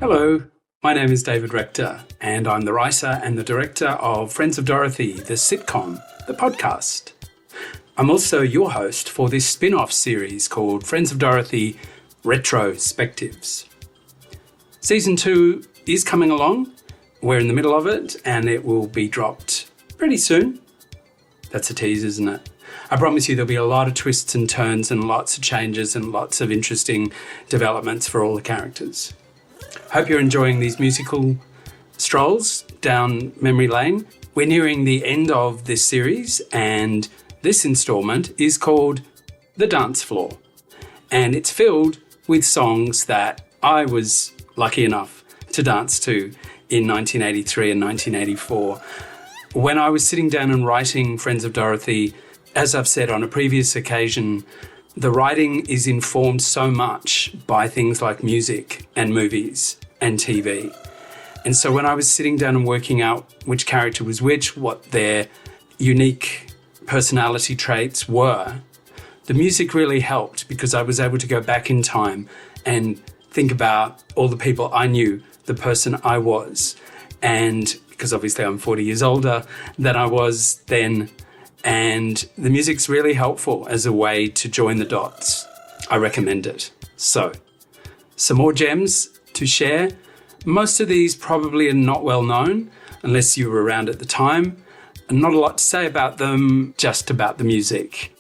Hello, my name is David Rector, and I'm the writer and the director of Friends of Dorothy, the sitcom, the podcast. I'm also your host for this spin-off series called Friends of Dorothy, Retro-Spectives. Season 2 is coming along. We're in the middle of it, and it will be dropped pretty soon. That's a tease, isn't it? I promise you there'll be a lot of twists and turns and lots of changes and lots of interesting developments for all the characters. Hope you're enjoying these musical strolls down memory lane. We're nearing the end of this series, and this installment is called The Dance Floor. And it's filled with songs that I was lucky enough to dance to in 1983 and 1984. When I was sitting down and writing Friends of Dorothy, as I've said on a previous occasion, the writing is informed so much by things like music and movies and TV. And so when I was sitting down and working out which character was which, what their unique personality traits were, the music really helped because I was able to go back in time and think about all the people I knew, the person I was. And because obviously I'm 40 years older than I was then, and the music's really helpful as a way to join the dots. I recommend it. So, some more gems to share. Most of these probably are not well known unless you were around at the time. And not a lot to say about them, just about the music.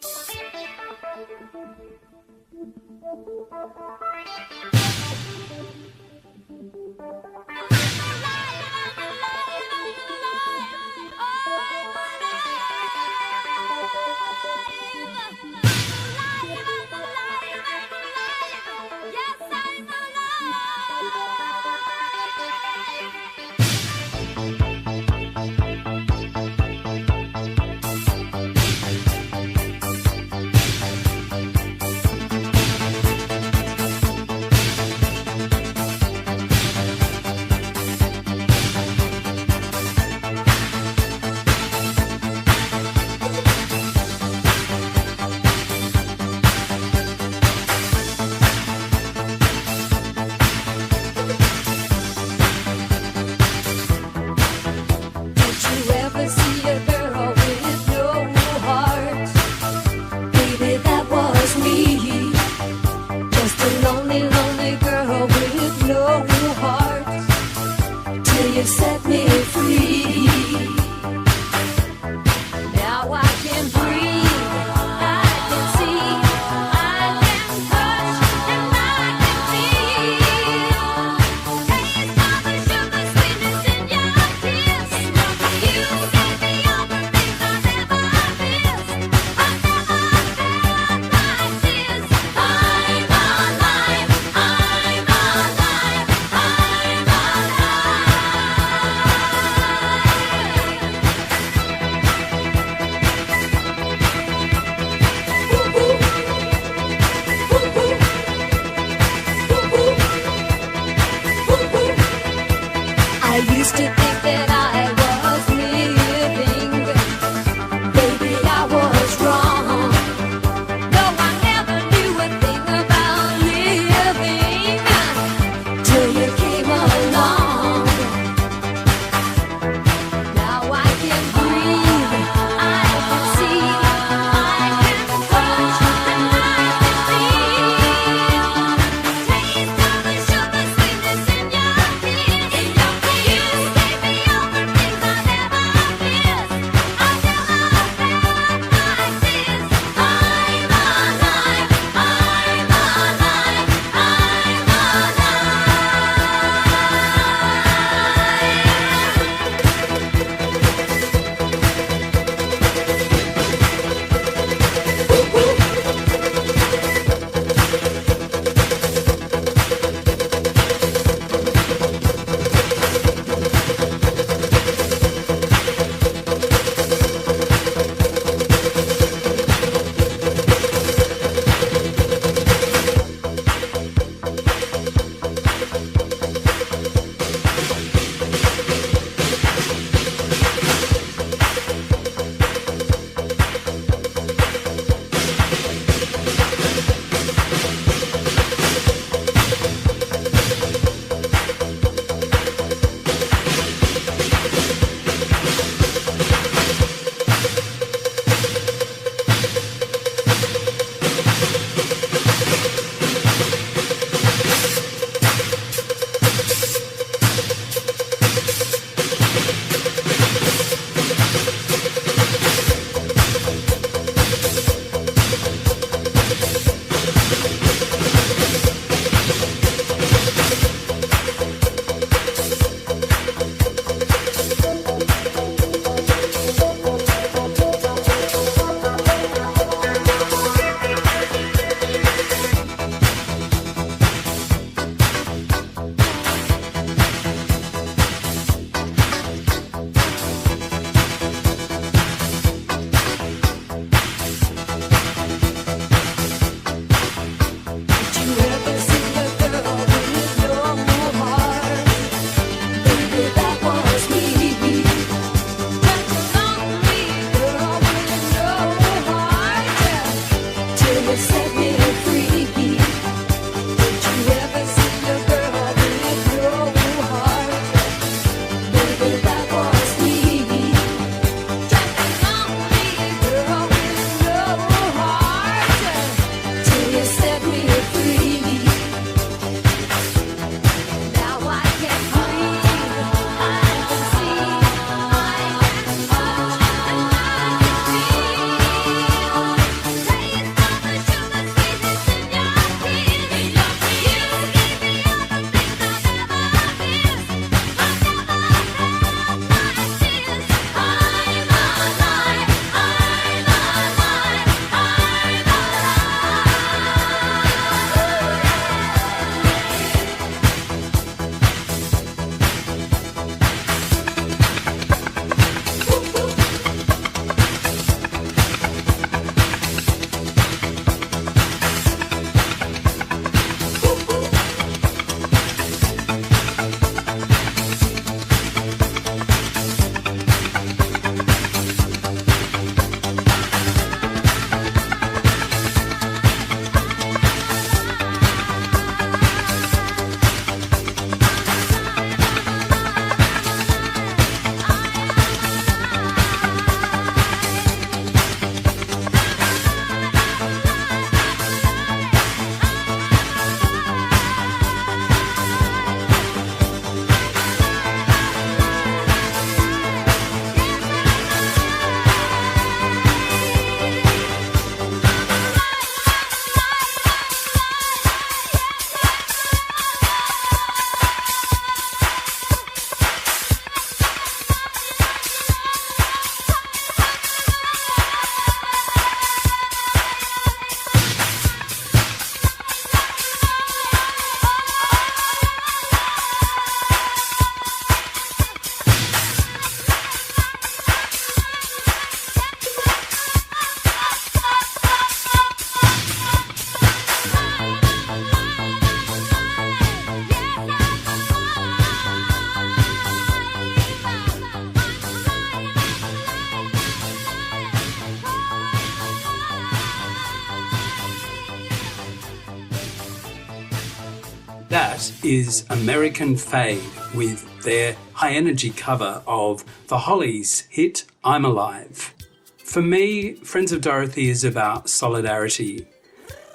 is American Fade with their high-energy cover of The Hollies' hit I'm Alive. For me, Friends of Dorothy is about solidarity,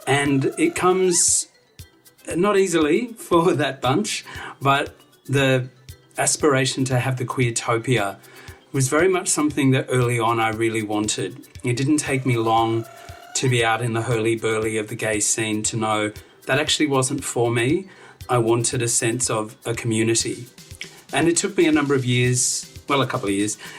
and it comes not easily for that bunch, but the aspiration to have the Queertopia was very much something that early on I really wanted. It didn't take me long to be out in the hurly-burly of the gay scene to know that actually wasn't for me. I wanted a sense of a community. And it took me a couple of years,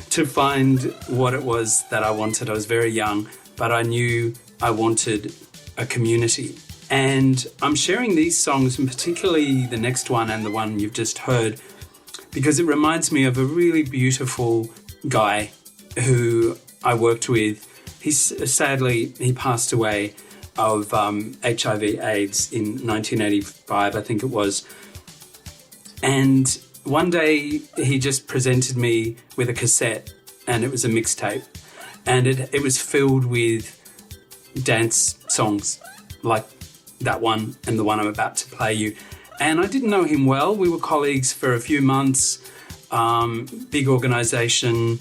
to find what it was that I wanted. I was very young, but I knew I wanted a community. And I'm sharing these songs, and particularly the next one and the one you've just heard, because it reminds me of a really beautiful guy who I worked with. Sadly, he passed away of HIV/AIDS in 1985, I think it was. And one day he just presented me with a cassette, and it was a mixtape. And it was filled with dance songs like that one and the one I'm about to play you. And I didn't know him well. We were colleagues for a few months, big organisation,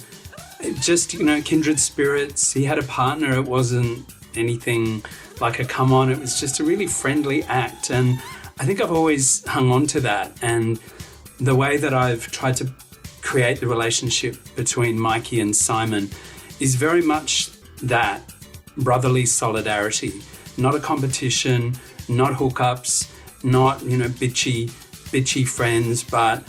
just, kindred spirits. He had a partner. It wasn't anything like a come on. It was just a really friendly act. And I think I've always hung on to that. And the way that I've tried to create the relationship between Mikey and Simon is very much that brotherly solidarity, not a competition, not hookups, not, bitchy friends, but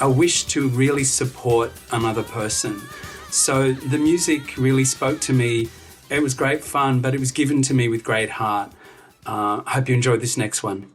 a wish to really support another person. So the music really spoke to me. It was great fun, but it was given to me with great heart. I hope you enjoy this next one.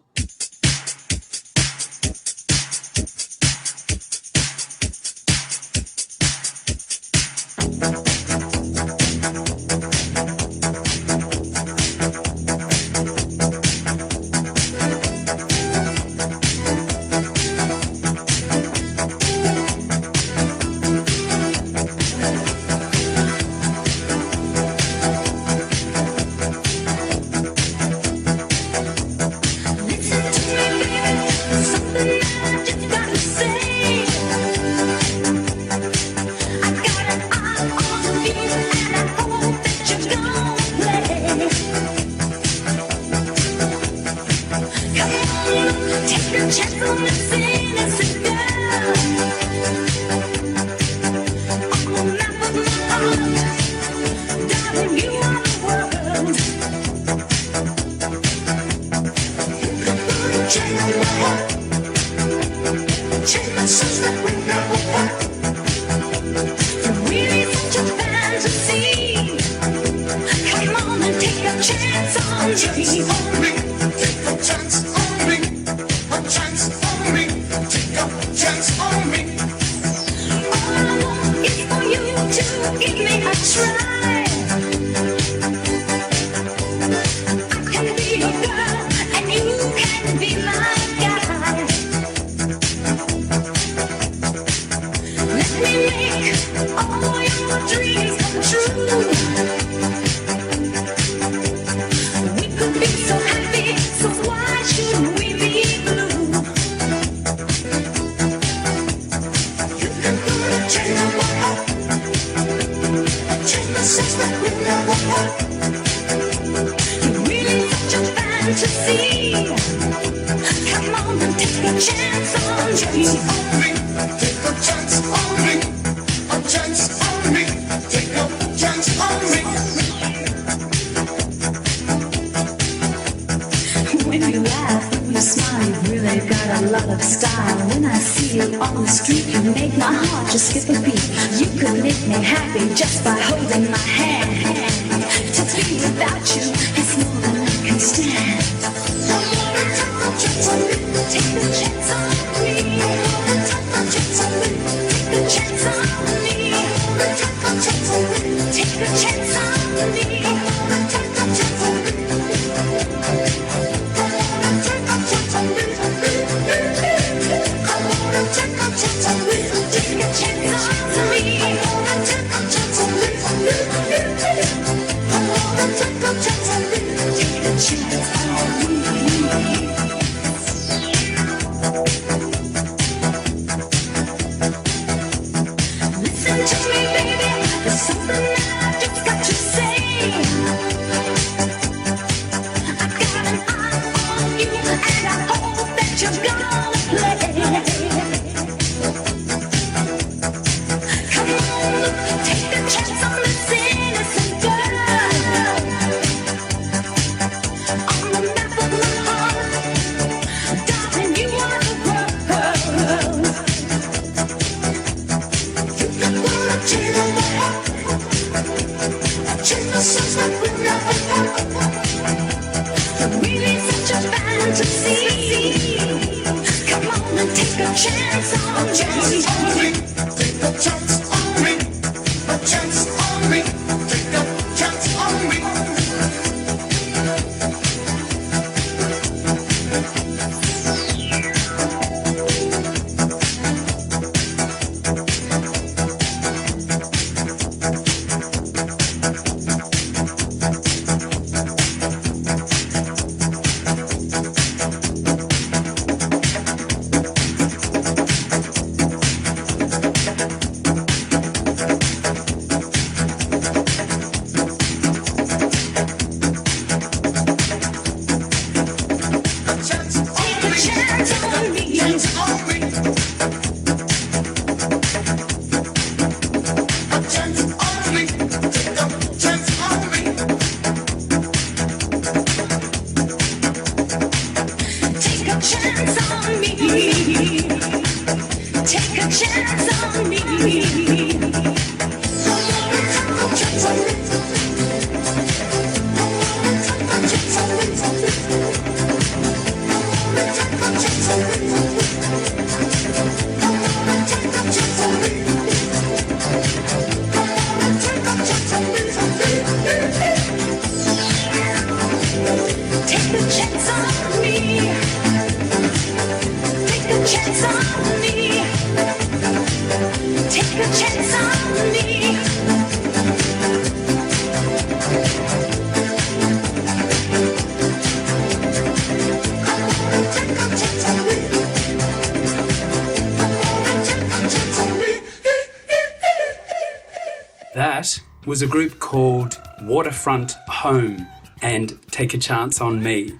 That was a group called Waterfront Home and Take a Chance on Me.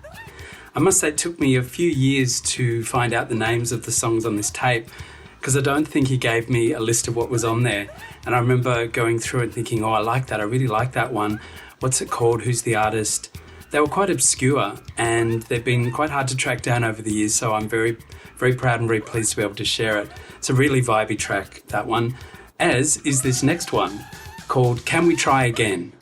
I must say it took me a few years to find out the names of the songs on this tape because I don't think he gave me a list of what was on there. And I remember going through and thinking, oh, I like that. I really like that one. What's it called? Who's the artist? They were quite obscure and they've been quite hard to track down over the years. So I'm very, very proud and very pleased to be able to share it. It's a really vibey track, that one, as is this next one called Can We Try Again?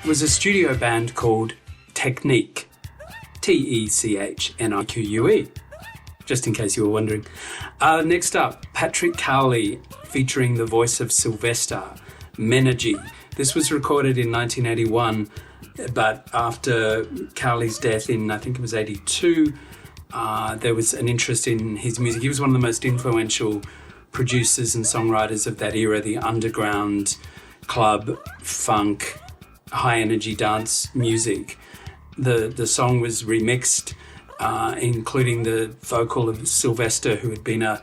was a studio band called Technique, Technique, just in case you were wondering. Next up, Patrick Cowley featuring the voice of Sylvester, Menergy. This was recorded in 1981, but after Cowley's death in, I think it was 82, there was an interest in his music. He was one of the most influential producers and songwriters of that era, the underground club, funk, high-energy dance music. The song was remixed, including the vocal of Sylvester, who had been a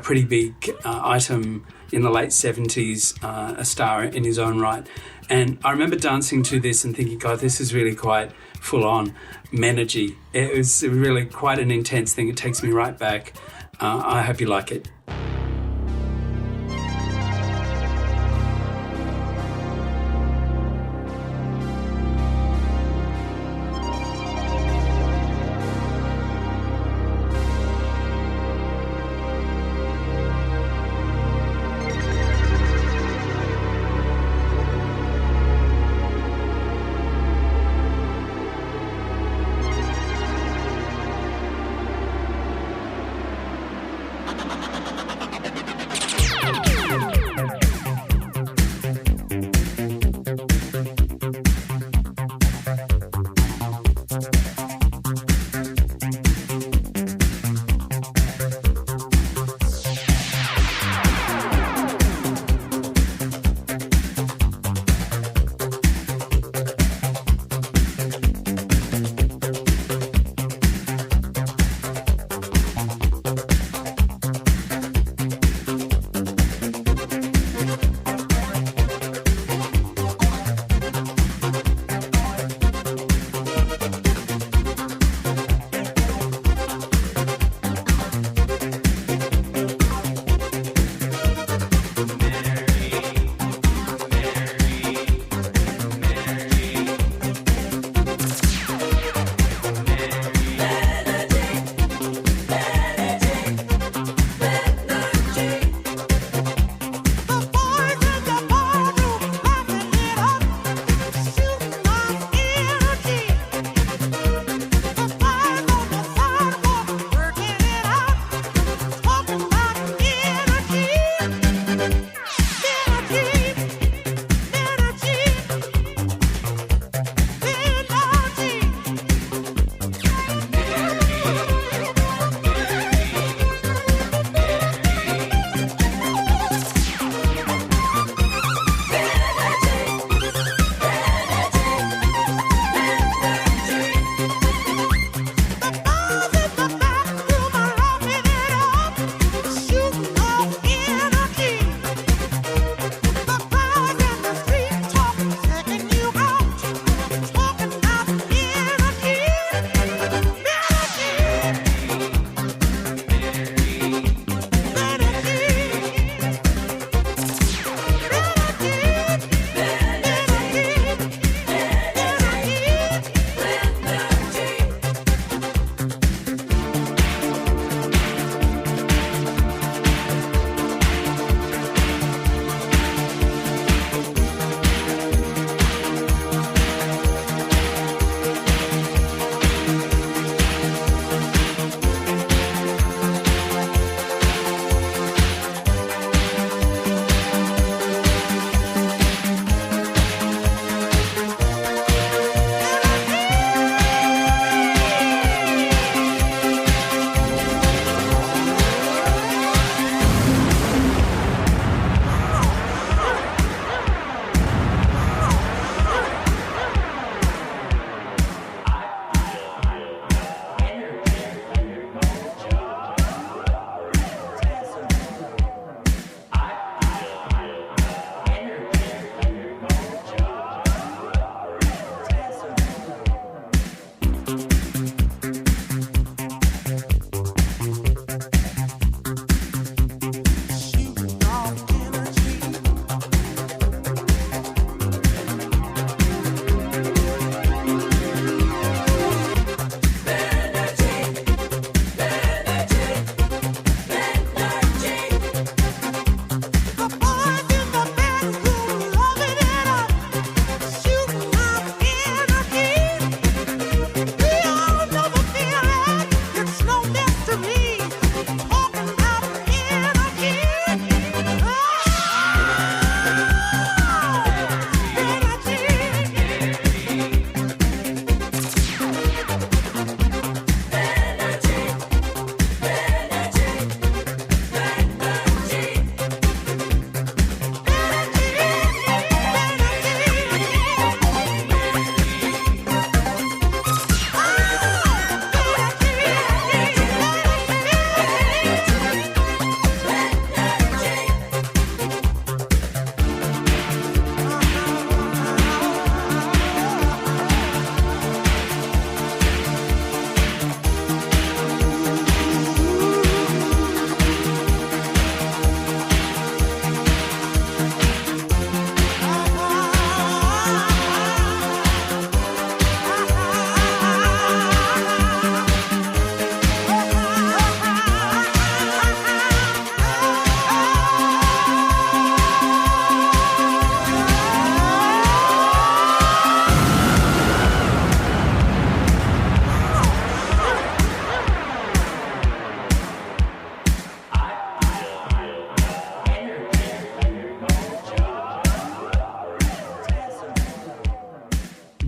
pretty big item in the late 70s, a star in his own right. And I remember dancing to this and thinking, God, this is really quite full-on Menergy. It was really quite an intense thing. It takes me right back. I hope you like it.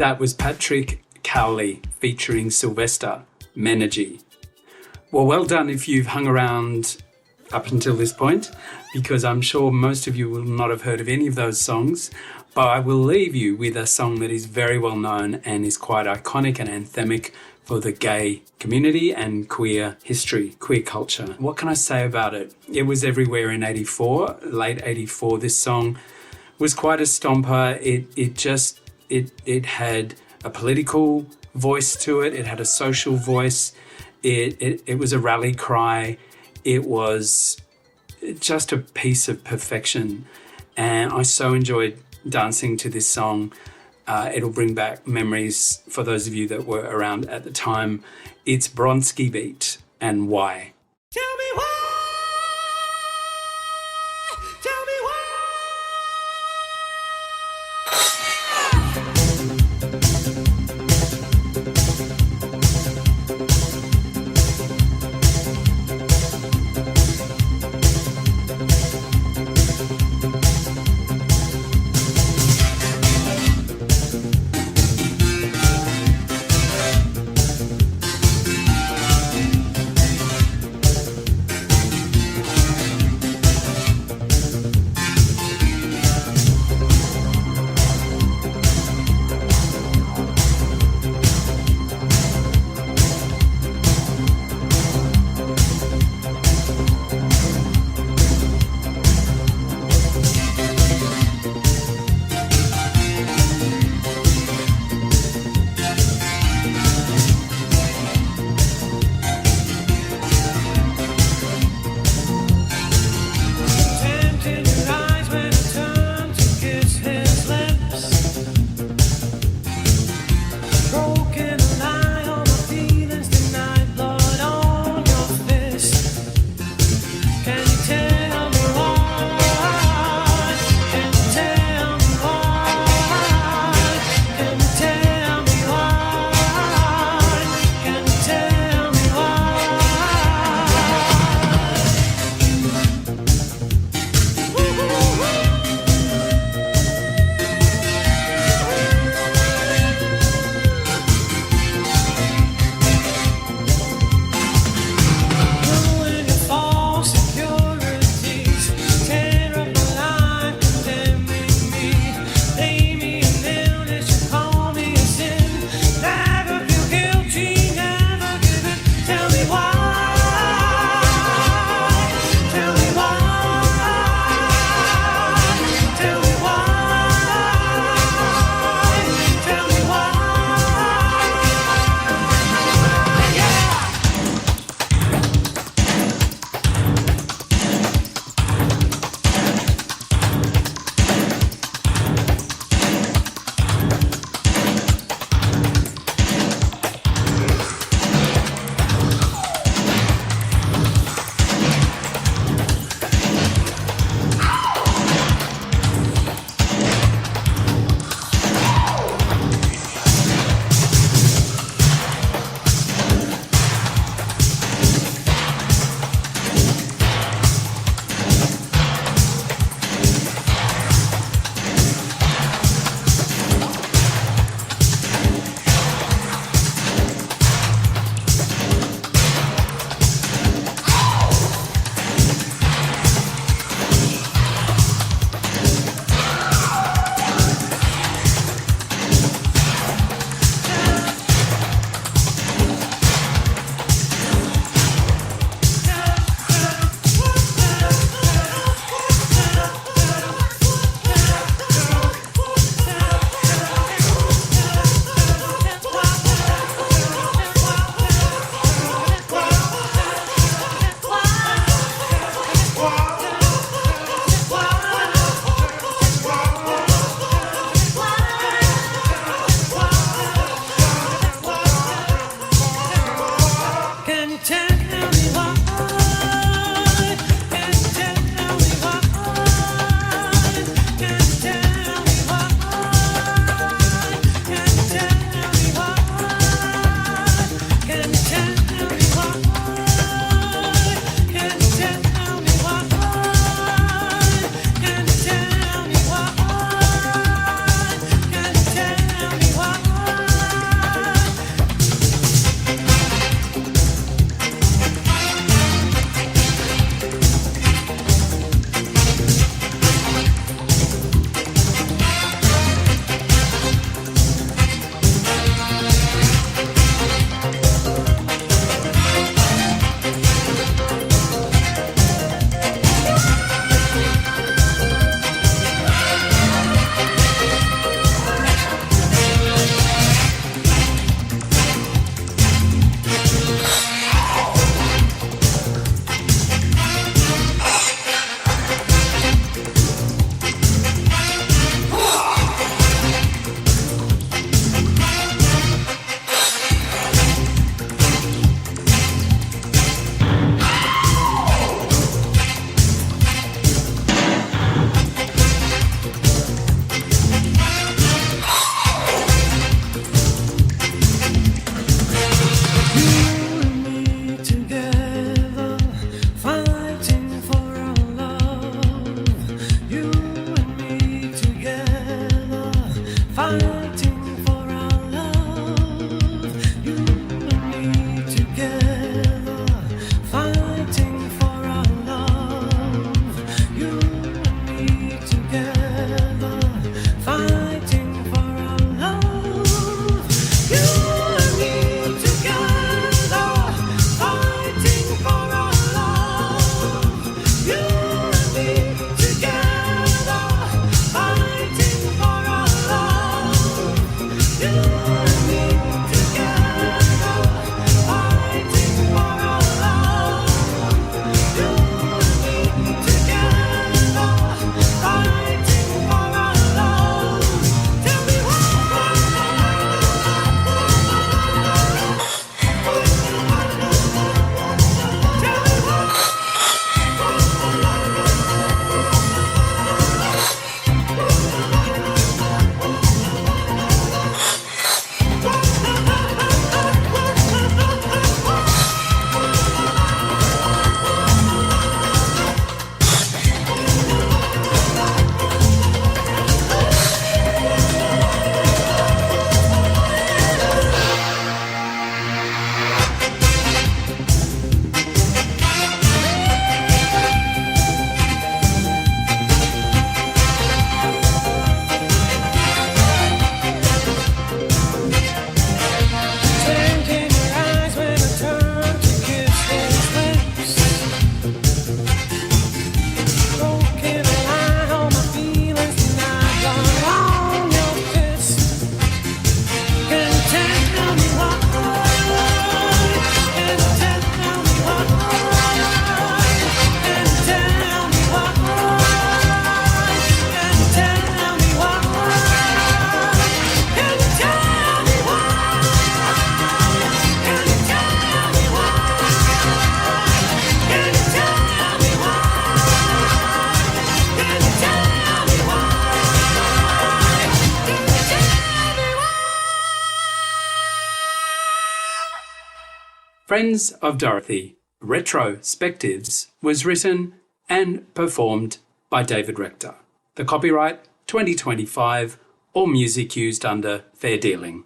That was Patrick Cowley featuring Sylvester Menergy. Well done if you've hung around up until this point, because I'm sure most of you will not have heard of any of those songs, but I will leave you with a song that is very well known and is quite iconic and anthemic for the gay community and queer history, queer culture. What can I say about it? It was everywhere in 84, late 84. This song was quite a stomper. It had a political voice to it. It had a social voice. It was a rally cry. It was just a piece of perfection. And I so enjoyed dancing to this song. It'll bring back memories for those of you that were around at the time. It's Bronski Beat and Why. Tell me why. Tell me why. Friends of Dorothy, Retro-Spectives was written and performed by David Rector. The copyright 2025, all music used under fair dealing.